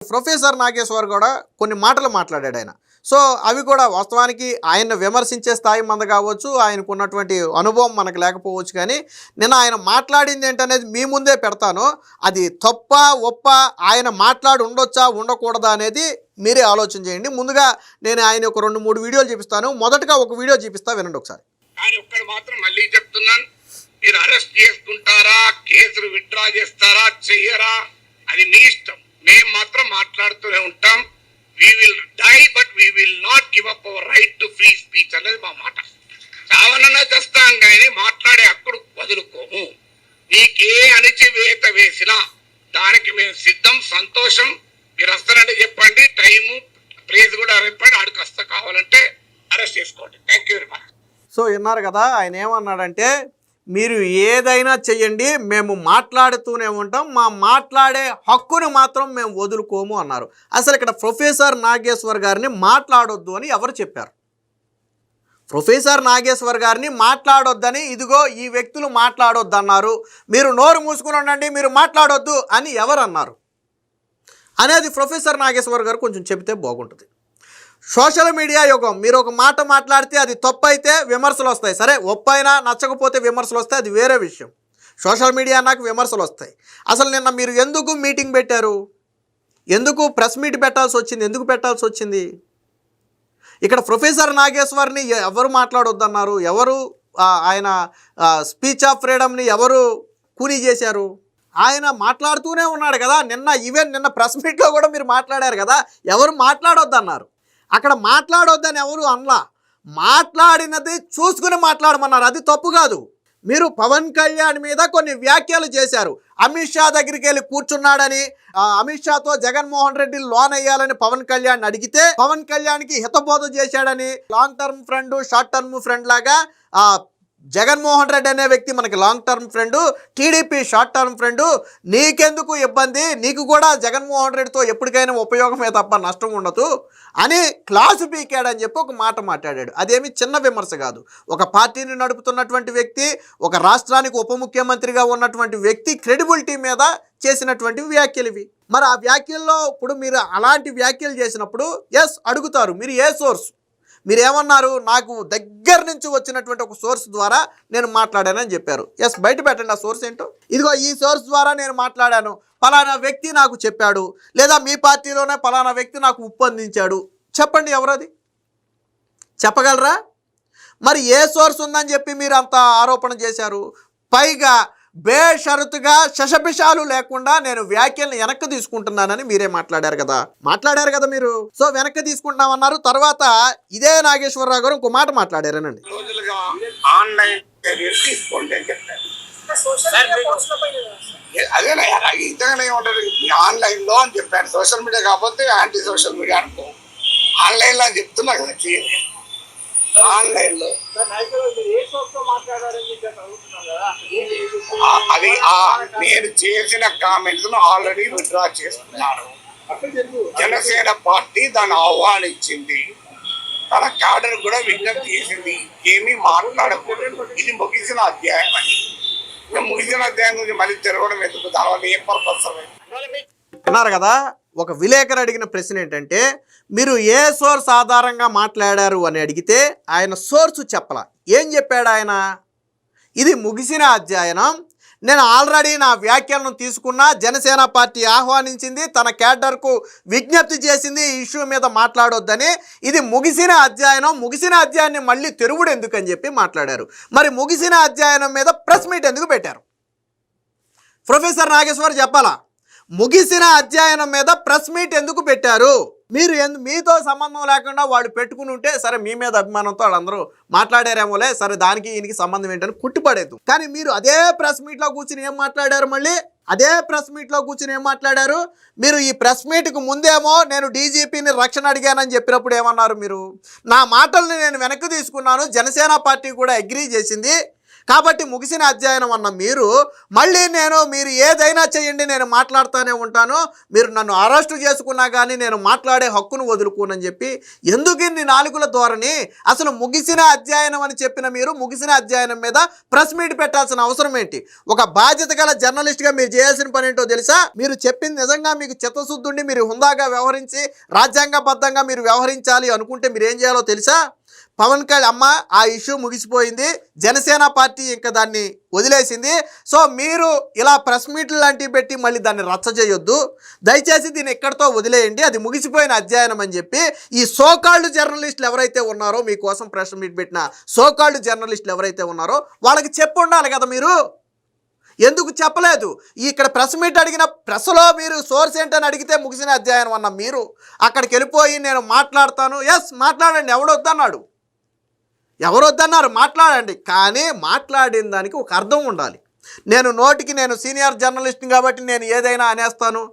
Professor Nageshwar కూడా కొన్ని మాటలు మాట్లాడాడు ఆయన. సో అవి కూడా వాస్తవానికి ఆయన్ని విమర్శించే స్థాయి మంద కావచ్చు, ఆయనకు ఉన్నటువంటి అనుభవం మనకు లేకపోవచ్చు. కానీ నేను ఆయన మాట్లాడింది ఏంటనేది మీ ముందే పెడతాను. అది తప్ప ఒప్ప, ఆయన మాట్లాడి ఉండొచ్చా ఉండకూడదా అనేది మీరే ఆలోచన చేయండి. ముందుగా నేను ఆయన ఒక 2-3 వీడియోలు చూపిస్తాను. మొదటగా ఒక వీడియో చూపిస్తా, వినండి ఒకసారి. మాత్రం మళ్ళీ చెప్తున్నాను, మీరు అరెస్ట్ చేసుకుంటారా, కేసులు విత్డ్రా చేస్తారా, చెయ్యరా, అది మీ ఇష్టం. మేము మాత్రం మాట్లాడుతూనే ఉంటాం. We will die but we will not give up our right to free speech అనేది మా మాట. చావనన్నా చేస్తాం కానీ మాట్లాడే హక్కును వదులుకోము. నీకే అణిచివేత వేసినా దానికి మేము సిద్ధం, సంతోషం. మీరు వస్తారంటే చెప్పండి, టైము ప్లేస్ కూడా చెప్పండి, ఆడికి వస్తా, కావాలంటే అరెస్ట్ చేసుకోండి. Thank you very much. So విన్నారు కదా, ఆయన ఏమన్నాడంటే మీరు ఏదైనా చెయ్యండి, మేము మాట్లాడుతూనే ఉంటాం, మా మాట్లాడే హక్కుని మాత్రం మేము వదులుకోము అన్నారు. అసలు ఇక్కడ ప్రొఫెసర్ నాగేశ్వర్ గారిని మాట్లాడొద్దు అని ఎవరు చెప్పారు? ప్రొఫెసర్ నాగేశ్వర్ గారిని మాట్లాడొద్దని ఇదిగో ఈ వ్యక్తులు మాట్లాడొద్దు అన్నారు. మీరు నోరు మూసుకుని ఉండండి, మీరు మాట్లాడొద్దు అని ఎవరు అన్నారు అనేది ప్రొఫెసర్ నాగేశ్వర్ గారు కొంచెం చెబితే బాగుంటుంది. సోషల్ మీడియా యుగం. మీరు ఒక మాట మాట్లాడితే అది తప్పు అయితే విమర్శలు వస్తాయి. సరే, ఒప్పైనా నచ్చకపోతే విమర్శలు వస్తాయి, అది వేరే విషయం. సోషల్ మీడియా నాకు విమర్శలు వస్తాయి. అసలు నిన్న మీరు ఎందుకు మీటింగ్ పెట్టారు? ఎందుకు ప్రెస్ మీట్ పెట్టాల్సి వచ్చింది? ఎందుకు పెట్టాల్సి వచ్చింది? ఇక్కడ ప్రొఫెసర్ నాగేశ్వర్ని ఎవరు మాట్లాడొద్దన్నారు? ఎవరు ఆయన స్పీచ్ ఆఫ్ ఫ్రీడమ్ని ఎవరు కూనీ చేశారు? ఆయన మాట్లాడుతూనే ఉన్నాడు కదా. నిన్న ప్రెస్ మీట్లో కూడా మీరు మాట్లాడారు కదా, ఎవరు మాట్లాడొద్దన్నారు? అక్కడ మాట్లాడొద్దని ఎవరు అనలా, మాట్లాడినది చూసుకుని మాట్లాడమన్నారు. అది తప్పు కాదు. మీరు పవన్ కళ్యాణ్ మీద కొన్ని వ్యాఖ్యలు చేశారు. అమిత్ షా దగ్గరికి వెళ్ళి కూర్చున్నాడని, అమిత్ షాతో జగన్మోహన్ రెడ్డి లోన్ అయ్యాలని పవన్ కళ్యాణ్ అడిగితే పవన్ కళ్యాణ్కి హితబోధ చేశాడని, long term friend, short term friend లాగా జగన్మోహన్ రెడ్డి అనే వ్యక్తి మనకి long term friend, TDP short term friend, నీకెందుకు ఇబ్బంది, నీకు కూడా జగన్మోహన్ రెడ్డితో ఎప్పటికైనా ఉపయోగమే తప్ప నష్టం ఉండదు అని క్లాసు పీకాడని చెప్పి ఒక మాట మాట్లాడాడు. అదేమి చిన్న విమర్శ కాదు. ఒక పార్టీని నడుపుతున్నటువంటి వ్యక్తి, ఒక రాష్ట్రానికి ఉప ముఖ్యమంత్రిగా ఉన్నటువంటి వ్యక్తి క్రెడిబిలిటీ మీద చేసినటువంటి వ్యాఖ్యలు ఇవి. మరి ఆ వ్యాఖ్యల్లో ఇప్పుడు మీరు అలాంటి వ్యాఖ్యలు చేసినప్పుడు అడుగుతారు, మీరు ఏ సోర్స్? మీరేమన్నారు? నాకు దగ్గర నుంచి వచ్చినటువంటి ఒక సోర్స్ ద్వారా నేను మాట్లాడానని చెప్పారు. బయట పెట్టండి ఆ సోర్స్ ఏంటో. ఇదిగో ఈ సోర్స్ ద్వారా నేను మాట్లాడాను, పలానా వ్యక్తి నాకు చెప్పాడు, లేదా మీ పార్టీలోనే పలానా వ్యక్తి నాకు ఒప్పందించాడు. చెప్పండి, ఎవరది? చెప్పగలరా? మరి ఏ సోర్స్ ఉందని చెప్పి మీరు అంత ఆరోపణ చేశారు? పైగా బేషరతుగా శషపిషాలు లేకుండా నేను వ్యాఖ్యలను వెనక్కి తీసుకుంటున్నానని మీరే మాట్లాడారు కదా మీరు. సో వెనక్కి తీసుకుంటున్నామన్నారు. తర్వాత ఇదే నాగేశ్వరరావు గారు ఇంకో మాట మాట్లాడారనండి. ఆన్లైన్ లో అని చెప్పాను. సోషల్ మీడియా కాకపోతే యాంటీ సోషల్ మీడియా అనుకో, ఆన్లైన్ లో అని చెప్తున్నా కదా క్లియర్. ఆన్లైన్ లో అది నేను చేసిన కామెంట్స్ ఆల్రెడీ విత్డ్రా చేస్తున్నాను. జనసేన పార్టీ దాన్ని ఆహ్వానించింది, తన క్యాడర్ కూడా విజ్ఞప్తి చేసింది, ఏమీ మాట్లాడకూడదు, ఇది ముగిసిన అధ్యాయం అని. ముగిసిన అధ్యాయం గురించి మళ్ళీ తిరగడం ఎందుకు? దానివల్ల ఏం పర్పస్? విన్నారు కదా, ఒక విలేకరు అడిగిన ప్రశ్న ఏంటంటే మీరు ఏ సోర్స్ ఆధారంగా మాట్లాడారు అని అడిగితే ఆయన సోర్సు చెప్పలా. ఏం చెప్పాడు ఆయన? ఇది ముగిసిన అధ్యాయం, నేను ఆల్రెడీ నా వ్యాఖ్యలను తీసుకున్నా, జనసేన పార్టీ ఆహ్వానించింది, తన క్యాడర్కు విజ్ఞప్తి చేసింది ఈ ఇష్యూ మీద మాట్లాడొద్దని. ఇది ముగిసిన అధ్యాయం, ముగిసిన అధ్యాయాన్ని మళ్ళీ తెరువుడు ఎందుకని చెప్పి మాట్లాడారు. మరి ముగిసిన అధ్యాయం మీద ప్రెస్ మీట్ ఎందుకు పెట్టారు? ప్రొఫెసర్ నాగేశ్వర్ చెప్పాలా, ముగిసిన అధ్యాయం మీద ప్రెస్ మీట్ ఎందుకు పెట్టారు? మీరు మీతో సంబంధం లేకుండా వాళ్ళు పెట్టుకుని ఉంటే సరే, మీ మీద అభిమానంతో వాళ్ళందరూ మాట్లాడారేమోలే, సరే దానికి ఈయనకి సంబంధం ఏంటని కుట్టిపడేద్దు. కానీ మీరు అదే ప్రెస్ మీట్లో కూర్చుని ఏం మాట్లాడారు? మళ్ళీ అదే ప్రెస్ మీట్లో కూర్చుని ఏం మాట్లాడారు? మీరు ఈ ప్రెస్ మీట్కు ముందేమో నేను డీజీపీని రక్షణ అడిగానని చెప్పినప్పుడు ఏమన్నారు మీరు? నా మాటల్ని నేను వెనక్కి తీసుకున్నాను, జనసేన పార్టీ కూడా అగ్రీ చేసింది, కాబట్టి ముగిసిన అధ్యయనం అన్న మీరు మళ్ళీ మీరు ఏదైనా చేయండి నేను మాట్లాడుతూనే ఉంటాను, మీరు నన్ను అరెస్టు చేసుకున్నా కానీ నేను మాట్లాడే హక్కును వదులుకోనని చెప్పి ఎందుకు ఇన్ని నాలుగుల ధోరణి? అసలు ముగిసిన అధ్యయనం అని చెప్పిన మీరు ముగిసిన అధ్యయనం మీద ప్రెస్ మీట్ పెట్టాల్సిన అవసరం ఏంటి? ఒక బాధ్యత గల జర్నలిస్ట్గా మీరు చేయాల్సిన పని ఏంటో తెలుసా? మీరు చెప్పింది నిజంగా మీకు చిత్తశుద్ధుండి మీరు హుందాగా వ్యవహరించి రాజ్యాంగబద్ధంగా మీరు వ్యవహరించాలి అనుకుంటే మీరు ఏం చేయాలో తెలుసా? పవన్ కళ్యాణ్ అమ్మ ఆ ఇష్యూ ముగిసిపోయింది, జనసేన పార్టీ ఇంకా దాన్ని వదిలేసింది, సో మీరు ఇలా ప్రెస్ మీట్లు లాంటివి పెట్టి మళ్ళీ దాన్ని రచ్చ చేయొద్దు, దయచేసి దీన్ని ఎక్కడితో వదిలేయండి, అది ముగిసిపోయిన అధ్యయనం అని చెప్పి ఈ సోకాల్డ్ జర్నలిస్టులు ఎవరైతే ఉన్నారో, మీకోసం ప్రెస్ మీట్ పెట్టిన సోకాల్డ్ జర్నలిస్టులు ఎవరైతే ఉన్నారో వాళ్ళకి చెప్పు ఉండాలి కదా మీరు. ఎందుకు చెప్పలేదు? ఇక్కడ ప్రెస్ మీట్ అడిగిన ప్రెస్లో మీరు సోర్స్ ఏంటని అడిగితే ముగిసిన అధ్యయనం అన్న మీరు అక్కడికి వెళ్ళిపోయి నేను మాట్లాడతాను, ఎస్ మాట్లాడండి, ఎవడొద్దన్నాడు? ఎవరు వద్దన్నారు? మాట్లాడండి, కానీ మాట్లాడిన దానికి ఒక అర్థం ఉండాలి. నేను సీనియర్ జర్నలిస్ట్ని కాబట్టి నేను ఏదైనా అనేస్తాను,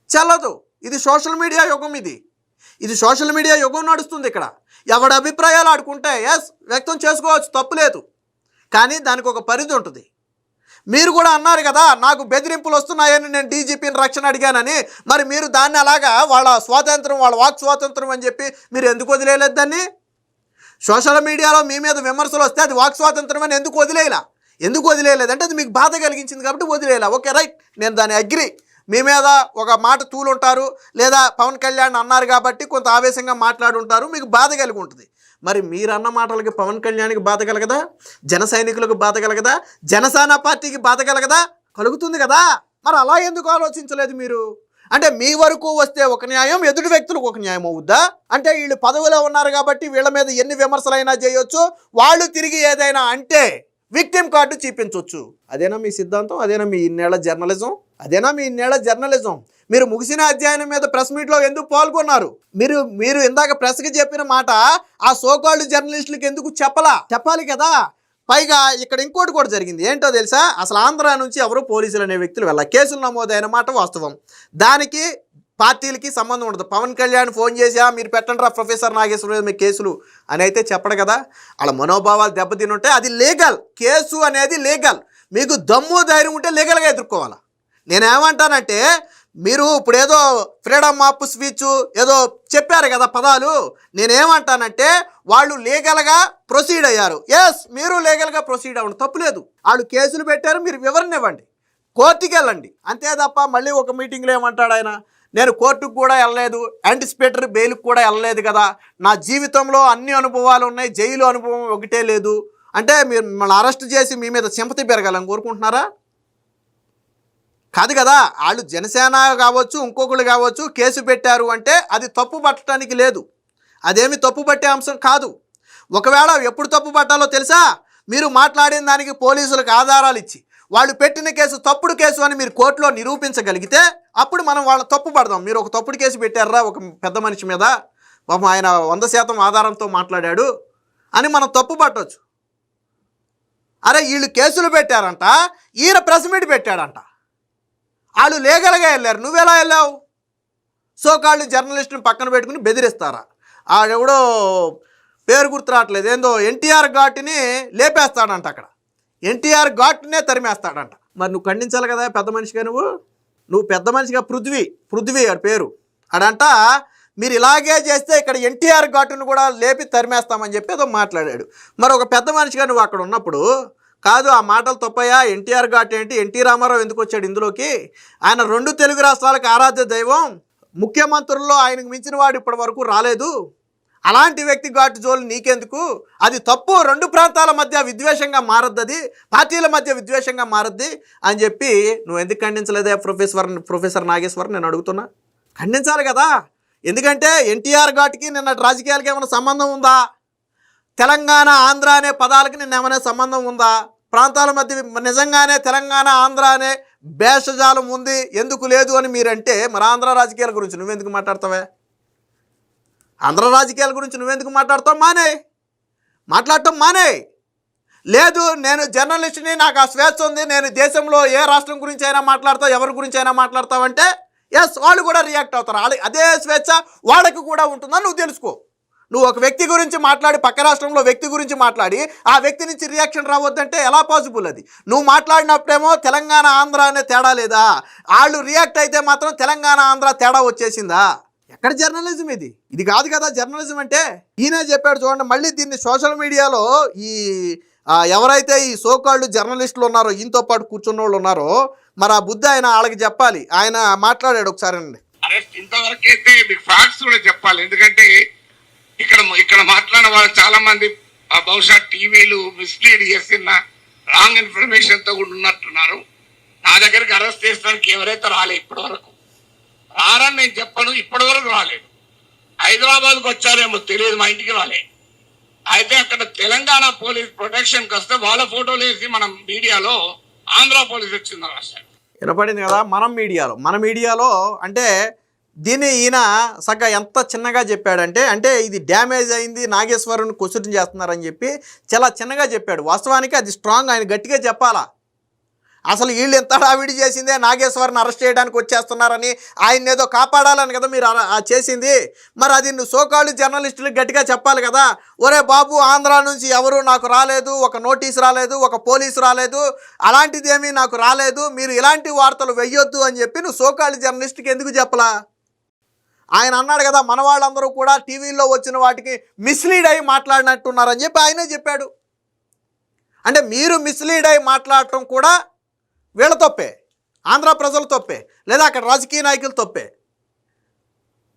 చెల్లదు. ఇది సోషల్ మీడియా యుగం, ఇది సోషల్ మీడియా యుగం నడుస్తుంది. ఇక్కడ ఎవడి అభిప్రాయాలు ఆడుకుంటే ఎస్ వ్యక్తం చేసుకోవచ్చు, తప్పులేదు, కానీ దానికి ఒక పరిధి ఉంటుంది. మీరు కూడా అన్నారు కదా నాకు బెదిరింపులు వస్తున్నాయని నేను డీజీపీని రక్షణ అడిగానని, మరి మీరు దాన్ని అలాగా వాళ్ళ స్వాతంత్రం, వాళ్ళ వాక్ స్వాతంత్రం అని చెప్పి మీరు ఎందుకు వదిలేయలేదు దాన్ని? సోషల్ మీడియాలో మీ మీద విమర్శలు వస్తే అది వాక్ స్వాతంత్రం అని ఎందుకు వదిలేయలేదంటే అది మీకు బాధ కలిగించింది కాబట్టి వదిలేయలా. ఓకే రైట్, నేను దాన్ని అగ్రి. మీ మీద ఒక మాట తూలుంటారు, లేదా పవన్ కళ్యాణ్ అన్నారు కాబట్టి కొంత ఆవేశంగా మాట్లాడుంటారు, మీకు బాధ కలిగి ఉంటుంది. మరి మీరు అన్న మాటలకి పవన్ కళ్యాణ్కి బాధ కలగదా? జన సైనికులకు బాధ కలగదా? జనసేన పార్టీకి బాధ కలగదా? కలుగుతుంది కదా. మరి అలా ఎందుకు ఆలోచించలేదు మీరు? అంటే మీ వరకు వస్తే ఒక న్యాయం, ఎదుటి వ్యక్తులకు ఒక న్యాయం అవుద్దా? అంటే వీళ్ళు పదవిలో ఉన్నారు కాబట్టి వీళ్ళ మీద ఎన్ని విమర్శలైనా చేయొచ్చు, వాళ్ళు తిరిగి ఏదైనా అంటే విక్టిమ్ కార్డు చూపించవచ్చు. అదేనా మీ సిద్ధాంతం? అదేనా మీ ఇన్నేళ్ల జర్నలిజం? మీరు ముగిసిన అధ్యయనం మీద ప్రెస్ మీట్లో ఎందుకు పాల్గొన్నారు? మీరు ఇందాక ప్రెస్కి చెప్పిన మాట ఆ సోకాల్డ్ జర్నలిస్టులకు ఎందుకు చెప్పాలి కదా. పైగా ఇక్కడ ఇంకోటి కూడా జరిగింది, ఏంటో తెలుసా? అసలు ఆంధ్ర నుంచి ఎవరు పోలీసులు అనే వ్యక్తులు వెళ్ళ కేసులు నమోదైన మాట వాస్తవం, దానికి పార్టీలకి సంబంధం ఉండదు. పవన్ కళ్యాణ్ ఫోన్ చేసి మీరు పెట్టండి రా ప్రొఫెసర్ నాగేశ్వరరావు మీ కేసులు అని అయితే చెప్పడు కదా. వాళ్ళ మనోభావాలు దెబ్బతిని ఉంటే అది లీగల్, కేసు అనేది లీగల్. మీకు దమ్ము ధైర్యం ఉంటే లీగల్గా ఎదుర్కోవాలా. నేనేమంటానంటే మీరు ఇప్పుడు ఏదో ఫ్రీడమ్ ఆఫ్ స్పీచ్ ఏదో చెప్పారు కదా పదాలు, నేనేమంటానంటే వాళ్ళు లీగల్గా ప్రొసీడ్ అయ్యారు, ఎస్ మీరు లీగల్గా ప్రొసీడ్ అవ్వండి, తప్పులేదు. వాళ్ళు కేసులు పెట్టారు, మీరు వివరణ ఇవ్వండి, కోర్టుకి వెళ్ళండి, అంతే తప్ప మళ్ళీ ఒక మీటింగ్లో ఏమంటాడు ఆయన, నేను కోర్టుకు కూడా వెళ్ళలేదు, యాంటిసిపేటరీ బెయిల్కి కూడా వెళ్ళలేదు కదా, నా జీవితంలో అన్ని అనుభవాలు ఉన్నాయి, జైలు అనుభవం ఒకటే లేదు అంటే మీరు మిమ్మల్ని అరెస్ట్ చేసి మీ మీద సింపతి పెరగాలని కోరుకుంటున్నారా? కాదు కదా. వాళ్ళు జనసేన కావచ్చు, ఇంకొకళ్ళు కావచ్చు, కేసు పెట్టారు అంటే అది తప్పు పట్టడానికి లేదు, అదేమి తప్పు పట్టే అంశం కాదు. ఒకవేళ ఎప్పుడు తప్పు పట్టాలో తెలుసా? మీరు మాట్లాడిన దానికి పోలీసులకు ఆధారాలు ఇచ్చి వాళ్ళు పెట్టిన కేసు తప్పుడు కేసు అని మీరు కోర్టులో నిరూపించగలిగితే అప్పుడు మనం వాళ్ళ తప్పు పడదాం. మీరు ఒక తప్పుడు కేసు పెట్టారా ఒక పెద్ద మనిషి మీద, పాపం ఆయన 100% ఆధారంతో మాట్లాడాడు అని మనం తప్పు పట్టవచ్చు. అరే వీళ్ళు కేసులు పెట్టారంట, ఈయన ప్రెస్ మీట్ పెట్టాడంట, వాళ్ళు లీగల్గా వెళ్ళారు, నువ్వెలా వెళ్ళావు? సోకాళ్ళు జర్నలిస్టుని పక్కన పెట్టుకుని బెదిరిస్తారా? ఆడెవడో పేరు గుర్తు రావట్లేదు, ఏందో ఎన్టీఆర్ ఘాట్ని లేపేస్తాడంట, అక్కడ ఎన్టీఆర్ ఘాట్నే తరిమేస్తాడంట. మరి నువ్వు ఖండించాలి కదా పెద్ద మనిషిగా, నువ్వు పెద్ద మనిషిగా పృథ్వీ ఆడి పేరు ఆడంట, మీరు ఇలాగే చేస్తే ఇక్కడ ఎన్టీఆర్ ఘాటును కూడా లేపి తరిమేస్తామని చెప్పి ఏదో మాట్లాడాడు. మరి ఒక పెద్ద మనిషిగా నువ్వు అక్కడ ఉన్నప్పుడు కాదు ఆ మాటలు తప్పయ్యా, ఎన్టీఆర్ ఘాట్ ఏంటి, ఎన్టీ రామారావు ఎందుకు వచ్చాడు ఇందులోకి? ఆయన 2 తెలుగు రాష్ట్రాలకు ఆరాధ్య దైవం, ముఖ్యమంత్రుల్లో ఆయనకు మించిన వాడు ఇప్పటి వరకు రాలేదు, అలాంటి వ్యక్తి ఘాటు జోలు నీకెందుకు? అది తప్పు, 2 ప్రాంతాల మధ్య విద్వేషంగా మారద్దు, అది పార్టీల మధ్య విద్వేషంగా మారద్ది అని చెప్పి నువ్వు ఎందుకు ఖండించలేదే ప్రొఫెసర్ నాగేశ్వర్? నేను అడుగుతున్నా, ఖండించాలి కదా. ఎందుకంటే ఎన్టీఆర్ ఘాట్కి నిన్న రాజకీయాలకి ఏమైనా సంబంధం ఉందా? తెలంగాణ ఆంధ్ర అనే పదాలకి నిన్న ఏమైనా సంబంధం ఉందా? ప్రాంతాల మధ్య నిజంగానే తెలంగాణ ఆంధ్ర అనే భేషజాలం ఉంది, ఎందుకు లేదు అని మీరంటే మరి ఆంధ్ర రాజకీయాల గురించి నువ్వెందుకు మాట్లాడతావే? ఆంధ్ర రాజకీయాల గురించి నువ్వెందుకు మాట్లాడతావు? మాట్లాడటం మానే. లేదు నేను జర్నలిస్ట్ని, నాకు ఆ స్వేచ్ఛ ఉంది, నేను దేశంలో ఏ రాష్ట్రం గురించి అయినా మాట్లాడతావు, ఎవరి గురించి అయినా మాట్లాడతావంటే ఎస్ వాళ్ళు కూడా రియాక్ట్ అవుతారు, అదే స్వేచ్ఛ వాళ్ళకి కూడా ఉంటుందని నువ్వు తెలుసుకో. నువ్వు ఒక వ్యక్తి గురించి మాట్లాడి పక్క రాష్ట్రంలో వ్యక్తి గురించి మాట్లాడి ఆ వ్యక్తి నుంచి రియాక్షన్ రావద్దంటే ఎలా పాసిబుల్ అది? నువ్వు మాట్లాడినప్పుడేమో తెలంగాణ ఆంధ్ర అనే తేడా లేదా, వాళ్ళు రియాక్ట్ అయితే మాత్రం తెలంగాణ ఆంధ్ర తేడా వచ్చేసిందా? ఎక్కడ జర్నలిజం ఇది? ఇది కాదు కదా జర్నలిజం అంటే. ఈయనే చెప్పాడు చూడండి. మళ్ళీ దీన్ని సోషల్ మీడియాలో ఈ ఎవరైతే ఈ సోకాళ్ళు జర్నలిస్టులు ఉన్నారో, ఈయనతో పాటు కూర్చున్న వాళ్ళు ఉన్నారో, మరి ఆ బుద్ధి ఆయన వాళ్ళకి చెప్పాలి. ఆయన మాట్లాడాడు ఒకసారి అండి. అరెస్ట్ ఇంతవరకు అయితే మీకు ఫ్యాక్ట్స్ కూడా చెప్పాలి. ఎందుకంటే ఇక్కడ మాట్లాడిన వాళ్ళు చాలా మంది బహుశా టీవీలు మిస్లీడ్ చేసిన రాంగ్ ఇన్ఫర్మేషన్ తో కూడా ఉన్నట్టున్నారు. నా దగ్గరికి అరెస్ట్ చేసడానికి ఎవరైతే రాలేదు ఇప్పటి వరకు, రారని నేను చెప్పను, ఇప్పటి వరకు రాలేదు. హైదరాబాద్కి వచ్చారేమో తెలియదు, మా ఇంటికి రాలేదు. అయితే అక్కడ తెలంగాణ పోలీస్ ప్రొటెక్షన్కి వస్తే వాళ్ళ ఫోటోలు వేసి మనం మీడియాలో ఆంధ్ర పోలీస్ వచ్చిందని రాశారు. వినపడింది కదా మన మీడియాలో అంటే దీన్ని ఈయన సగ్గా ఎంత చిన్నగా చెప్పాడంటే, అంటే ఇది డ్యామేజ్ అయింది, నాగేశ్వరుని క్వశ్చన్ చేస్తున్నారని చెప్పి చాలా చిన్నగా చెప్పాడు. వాస్తవానికి అది స్ట్రాంగ్, ఆయన గట్టిగా చెప్పాలా. అసలు వీళ్ళు ఎంత హడావిడి చేసిందే నాగేశ్వరిని అరెస్ట్ చేయడానికి వచ్చేస్తున్నారని, ఆయన ఏదో కాపాడాలని కదా మీరు చేసింది. మరి అది నువ్వు సోకాళ్ళు జర్నలిస్టులకు గట్టిగా చెప్పాలి కదా. ఒరే బాబు, ఆంధ్ర నుంచి ఎవరు నాకు రాలేదు, ఒక నోటీస్ రాలేదు, ఒక పోలీసు రాలేదు, అలాంటిది ఏమీ నాకు రాలేదు, మీరు ఇలాంటి వార్తలు వెయ్యొద్దు అని చెప్పి నువ్వు సోకాళ్ళు జర్నలిస్ట్కి ఎందుకు చెప్పలా? ఆయన అన్నాడు కదా, మన వాళ్ళందరూ కూడా టీవీల్లో వచ్చిన వాటికి మిస్లీడ్ అయ్యి మాట్లాడినట్టున్నారని చెప్పి ఆయనే చెప్పాడు. అంటే మీరు మిస్లీడ్ అయ్యి మాట్లాడటం కూడా వీళ్ళ తప్పే, ఆంధ్ర ప్రజల తప్పే, లేదా అక్కడ రాజకీయ నాయకుల తప్పే.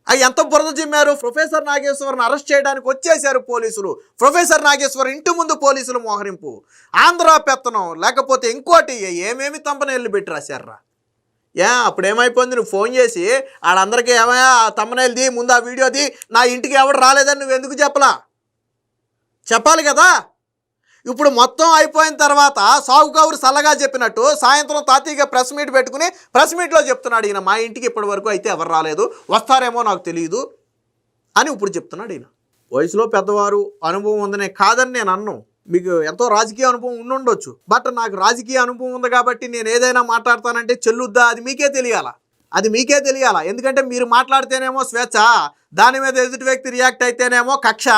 అవి ఎంత బురద జిమ్మారు. ప్రొఫెసర్ నాగేశ్వరని అరెస్ట్ చేయడానికి వచ్చేశారు పోలీసులు. ప్రొఫెసర్ నాగేశ్వర్ ఇంటి ముందు పోలీసులు మోహరింపు, ఆంధ్ర పెత్తనం, లేకపోతే ఇంకోటి ఏమేమి తంబనేళ్ళు పెట్టి రాశారా. అప్పుడు ఏమైపోయింది? నువ్వు ఫోన్ చేసి వాళ్ళందరికీ ఏమయ్యా తమ్మనేళ్ళది ముందు ఆ వీడియోది, నా ఇంటికి ఎవడు రాలేదని నువ్వు ఎందుకు చెప్పాలి కదా. ఇప్పుడు మొత్తం అయిపోయిన తర్వాత సాగు కౌరు సల్లగా చెప్పినట్టు సాయంత్రం తాతీగా ప్రెస్ మీట్ పెట్టుకుని ప్రెస్ మీట్లో చెప్తున్నాడు ఈయన, మా ఇంటికి ఇప్పటి వరకు అయితే ఎవరు రాలేదు, వస్తారేమో నాకు తెలియదు అని ఇప్పుడు చెప్తున్నాడు ఈయన. వయసులో పెద్దవారు, అనుభవం ఉందనే కాదని నేను అన్నాను. మీకు ఎంతో రాజకీయ అనుభవం ఉండుండొచ్చు, బట్ నాకు రాజకీయ అనుభవం ఉంది కాబట్టి నేను ఏదైనా మాట్లాడతానంటే చెల్లుద్దా అది మీకే తెలియాలా. ఎందుకంటే మీరు మాట్లాడితేనేమో స్వేచ్ఛ, దాని మీద ఎదుటి వ్యక్తి రియాక్ట్ అయితేనేమో కక్ష.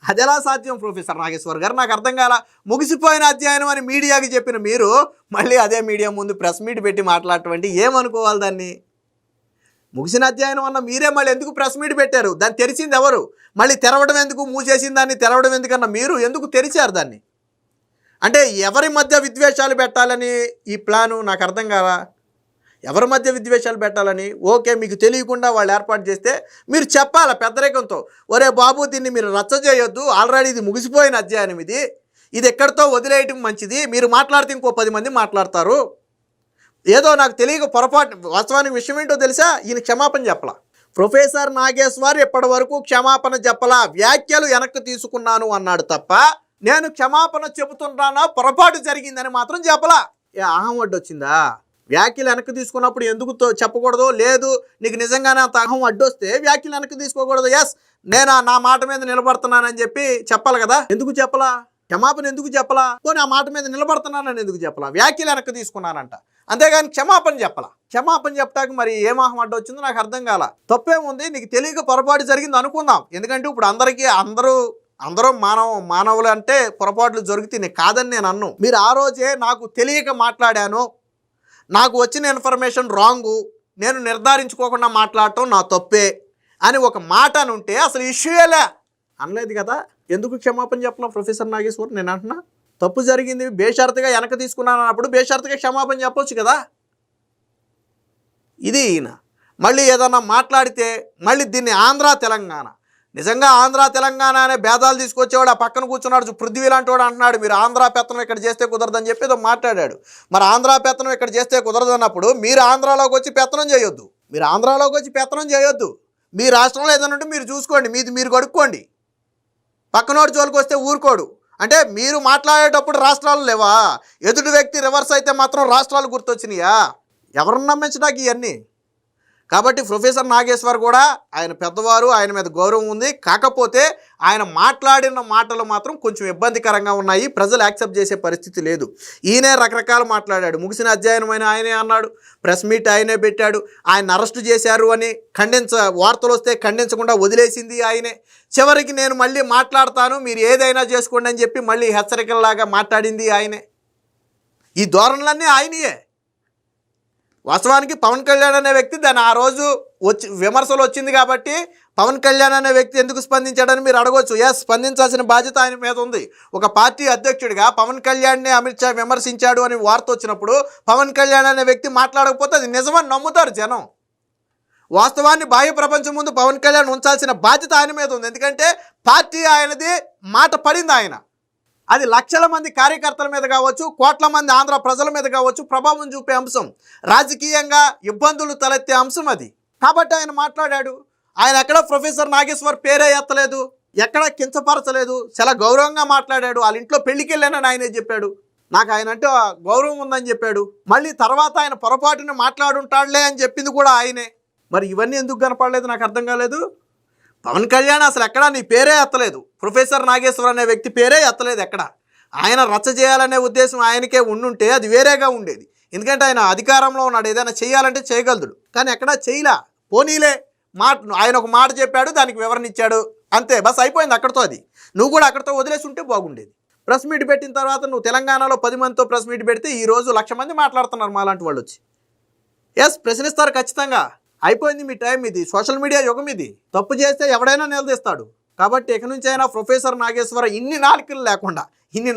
అది ఎలా సాధ్యం ప్రొఫెసర్ నాగేశ్వర్ గారు? నాకు అర్థం కాల. ముగిసిపోయిన అధ్యయనం అని మీడియాకి చెప్పిన మీరు మళ్ళీ అదే మీడియా ముందు ప్రెస్ మీట్ పెట్టి మాట్లాడటం ఏమనుకోవాలి దాన్ని? ముగిసిన అధ్యయనం అన్న మీరే మళ్ళీ ఎందుకు ప్రెస్ మీట్ పెట్టారు? దాన్ని తెరిచింది ఎవరు? మళ్ళీ తెరవడం ఎందుకు? మూసేసిన దాన్ని తెరవడం ఎందుకన్నా మీరు ఎందుకు తెరిచారు దాన్ని? అంటే ఎవరి మధ్య విద్వేషాలు పెట్టాలని ఈ ప్లాను? నాకు అర్థం కాదా. ఎవరి మధ్య విద్వేషాలు పెట్టాలని? ఓకే, మీకు తెలియకుండా వాళ్ళు ఏర్పాటు చేస్తే మీరు చెప్పాలి పెద్దరికంతో, ఒరే బాబు దీన్ని మీరు రచ్చ చేయొద్దు, ఆల్రెడీ ఇది ముగిసిపోయిన అధ్యయనం, ఇది ఎక్కడితో వదిలేయటం మంచిది, మీరు మాట్లాడితే ఇంకో 10 మంది మాట్లాడతారు. ఏదో నాకు తెలియక పొరపాటు, వాస్తవానికి విషయం ఏంటో తెలుసా, ఈయన క్షమాపణ చెప్పలా. ప్రొఫెసర్ నాగేశ్వర్ ఇప్పటి వరకు క్షమాపణ చెప్పలా, వ్యాఖ్యలు వెనక్కి తీసుకున్నాను అన్నాడు తప్ప నేను క్షమాపణ చెబుతున్నానా పొరపాటు జరిగిందని మాత్రం చెప్పలా. అహం అడ్డొచ్చిందా? వ్యాఖ్యలు వెనక్కి తీసుకున్నప్పుడు ఎందుకు చెప్పకూడదు? లేదు, నీకు నిజంగానే అంత అహం అడ్డొస్తే వ్యాఖ్యలు వెనక్కి తీసుకోకూడదు. ఎస్, నేను నా మాట మీద నిలబడుతున్నానని చెప్పి చెప్పాలి కదా. ఎందుకు చెప్పలా? క్షమాపణ ఎందుకు చెప్పలా? పోనీ ఆ మాట మీద నిలబడుతున్నానని ఎందుకు చెప్పలా? వ్యాఖ్యలు వెనక్కి తీసుకున్నానంట, అంతేగాని క్షమాపణ చెప్పలా. క్షమాపణ చెప్పడానికి మరి ఏం అహం అడ్డొచ్చిందో నాకు అర్థం కాల. తప్పేముంది, నీకు తెలియక పొరపాటు జరిగింది అనుకుందాం. ఎందుకంటే ఇప్పుడు అందరూ మానవులు అంటే పొరపాట్లు జరుగుతాయి, కాదని నేను అన్ను. మీరు ఆ రోజే నాకు తెలియక మాట్లాడాను, నాకు వచ్చిన ఇన్ఫర్మేషన్ రాంగు, నేను నిర్ధారించుకోకుండా మాట్లాడటం నా తప్పే అని ఒక మాట అని ఉంటే అసలు ఇష్యూయేలే అనలేదు కదా. ఎందుకు క్షమాపణ చెప్పలా ప్రొఫెసర్ నాగేశ్వర్? నేను అంటున్నా తప్పు జరిగింది, బేషరతుగా వెనక తీసుకున్నాను అన్నప్పుడు బేషరతుగా క్షమాపణ చెప్పొచ్చు కదా. ఇది ఈయన మళ్ళీ ఏదన్నా మాట్లాడితే మళ్ళీ దీన్ని ఆంధ్ర తెలంగాణ, నిజంగా ఆంధ్ర తెలంగాణ అనే భేదాలు తీసుకొచ్చేవాడు ఆ పక్కన కూర్చున్నాడు పృథ్వీ లాంటి వాడు అంటున్నాడు మీరు ఆంధ్ర పెత్తనం ఇక్కడ చేస్తే కుదరదని చెప్పి ఏదో మాట్లాడాడు. మరి ఆంధ్ర పెత్తనం ఇక్కడ చేస్తే కుదరదు అన్నప్పుడు మీరు ఆంధ్రాలోకి వచ్చి పెత్తనం చేయొద్దు. మీ రాష్ట్రంలో ఏదైనా ఉంటే మీరు చూసుకోండి, మీది మీరు కడుక్కోండి, పక్కనోడు జోలికి వస్తే ఊరుకోడు. అంటే మీరు మాట్లాడేటప్పుడు రాష్ట్రాలు లేవా? ఎదుటి వ్యక్తి రివర్స్ అయితే మాత్రం రాష్ట్రాలు గుర్తొచ్చినాయా? ఎవరిని నమ్మించడానికి ఇవన్నీ? కాబట్టి ప్రొఫెసర్ నాగేశ్వర్ కూడా ఆయన పెద్దవారు, ఆయన మీద గౌరవం ఉంది. కాకపోతే ఆయన మాట్లాడిన మాటలు మాత్రం కొంచెం ఇబ్బందికరంగా ఉన్నాయి. ప్రజలు యాక్సెప్ట్ చేసే పరిస్థితి లేదు. ఈయనే రకరకాలు మాట్లాడాడు. ముగిసిన అధ్యయనమైన ఆయనే అన్నాడు, ప్రెస్ మీట్ ఆయనే పెట్టాడు. ఆయన అరెస్ట్ చేశారు అని వార్తలు వస్తే ఖండించకుండా వదిలేసింది ఆయనే. చివరికి నేను మళ్ళీ మాట్లాడతాను, మీరు ఏదైనా చేసుకోండి అని చెప్పి మళ్ళీ హెచ్చరికలలాగా మాట్లాడింది ఆయనే. ఈ ధోరణులన్నీ ఆయనయే. వాస్తవానికి పవన్ కళ్యాణ్ అనే వ్యక్తి దాన్ని ఆ రోజు విమర్శలు వచ్చింది కాబట్టి పవన్ కళ్యాణ్ అనే వ్యక్తి ఎందుకు స్పందించాడని మీరు అడగవచ్చు. స్పందించాల్సిన బాధ్యత ఆయన మీద ఉంది. ఒక పార్టీ అధ్యక్షుడిగా పవన్ కళ్యాణ్ని అమిత్ షా విమర్శించాడు అని వార్త వచ్చినప్పుడు పవన్ కళ్యాణ్ అనే వ్యక్తి మాట్లాడకపోతే అది నిజమని నమ్ముతారు జనం. వాస్తవాన్ని బాహ్య ప్రపంచం ముందు పవన్ కళ్యాణ్ ఉంచాల్సిన బాధ్యత ఆయన మీద ఉంది. ఎందుకంటే పార్టీ ఆయనది, మాట పడింది ఆయన. అది లక్షల మంది కార్యకర్తల మీద కావచ్చు, కోట్ల మంది ఆంధ్ర ప్రజల మీద కావచ్చు ప్రభావం చూపే అంశం, రాజకీయంగా ఇబ్బందులు తలెత్తే అంశం అది. కాబట్టి ఆయన మాట్లాడాడు. ఆయన ఎక్కడ ప్రొఫెసర్ నాగేశ్వర్ పేరే ఎత్తలేదు, ఎక్కడ కించపరచలేదు, చాలా గౌరవంగా మాట్లాడాడు. వాళ్ళ ఇంట్లో పెళ్లికి వెళ్ళానని ఆయనే చెప్పాడు. నాకు ఆయన అంటే గౌరవం ఉందని చెప్పాడు. మళ్ళీ తర్వాత ఆయన పొరపాటుని మాట్లాడుంటాడులే అని చెప్పింది కూడా ఆయనే. మరి ఇవన్నీ ఎందుకు కనపడలేదు నాకు అర్థం కాలేదు. పవన్ కళ్యాణ్ అసలు ఎక్కడా నీ పేరే ఎత్తలేదు, ప్రొఫెసర్ నాగేశ్వర్ అనే వ్యక్తి పేరే ఎత్తలేదు ఎక్కడ. ఆయన రచ్చ చేయాలనే ఉద్దేశం ఆయనకే ఉండుంటే అది వేరేగా ఉండేది. ఎందుకంటే ఆయన అధికారంలో ఉన్నాడు, ఏదైనా చేయాలంటే చేయగలడు. కానీ ఎక్కడా చేయలా. పోనీలే ఆయన ఒక మాట చెప్పాడు, దానికి వివరణ ఇచ్చాడు, అంతే, బస్ అయిపోయింది అక్కడితో. అది నువ్వు కూడా అక్కడితో వదిలేసి ఉంటే బాగుండేది. ప్రెస్ మీట్ పెట్టిన తర్వాత నువ్వు తెలంగాణలో 10 మందితో ప్రెస్ మీట్ పెడితే ఈరోజు 1,00,000 మంది మాట్లాడుతున్నారు మాలాంటి వాళ్ళు వచ్చి. ప్రశ్నిస్తారు ఖచ్చితంగా. అయిపోయింది మీ టైం. ఇది సోషల్ మీడియా యుగం. ఇది తప్పు చేస్తే ఎవడైనా నిలదీస్తాడు. కాబట్టి ఇక నుంచి అయినా ప్రొఫెసర్ నాగేశ్వర ఇన్ని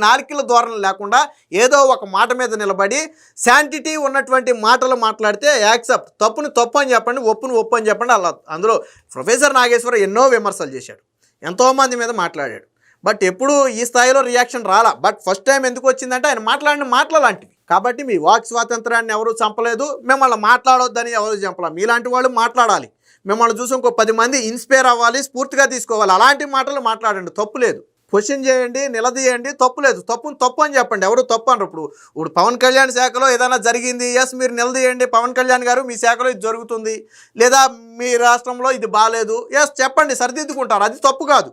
నాలుకల ధోరణులు లేకుండా ఏదో ఒక మాట మీద నిలబడి శాంటిటీ ఉన్నటువంటి మాటలు మాట్లాడితే యాక్సెప్ట్. తప్పుని తప్పు అని చెప్పండి, ఒప్పుని ఒప్పు అని చెప్పండి. అలా అందులో ప్రొఫెసర్ నాగేశ్వర ఎన్నో విమర్శలు చేశాడు, ఎంతోమంది మీద మాట్లాడాడు. బట్ ఎప్పుడు ఈ స్థాయిలో రియాక్షన్ రాలా. బట్ ఫస్ట్ టైం ఎందుకు వచ్చిందంటే ఆయన మాట్లాడిన మాటలు లాంటివి. కాబట్టి మీ వాక్ స్వాతంత్రాన్ని ఎవరు చంపలేదు, మిమ్మల్ని మాట్లాడొద్దని ఎవరు చంపలా. మీలాంటి వాళ్ళు మాట్లాడాలి. మిమ్మల్ని చూసి ఇంకో 10 మంది ఇన్స్పైర్ అవ్వాలి, స్ఫూర్తిగా తీసుకోవాలి. అలాంటి మాటలు మాట్లాడండి, తప్పు లేదు. క్వశ్చన్ చేయండి, నిలదీయండి, తప్పు లేదు. తప్పు అని చెప్పండి, ఎవరు తప్పు అనరు. ఇప్పుడు పవన్ కళ్యాణ్ శాఖలో ఏదైనా జరిగింది, మీరు నిలదీయండి, పవన్ కళ్యాణ్ గారు మీ శాఖలో ఇది జరుగుతుంది, లేదా మీ రాష్ట్రంలో ఇది బాగాలేదు, చెప్పండి, సరిదిద్దుకుంటారు. అది తప్పు కాదు.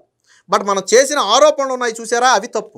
బట్ మనం చేసిన ఆరోపణలు ఉన్నాయి చూసారా, అవి తప్పు.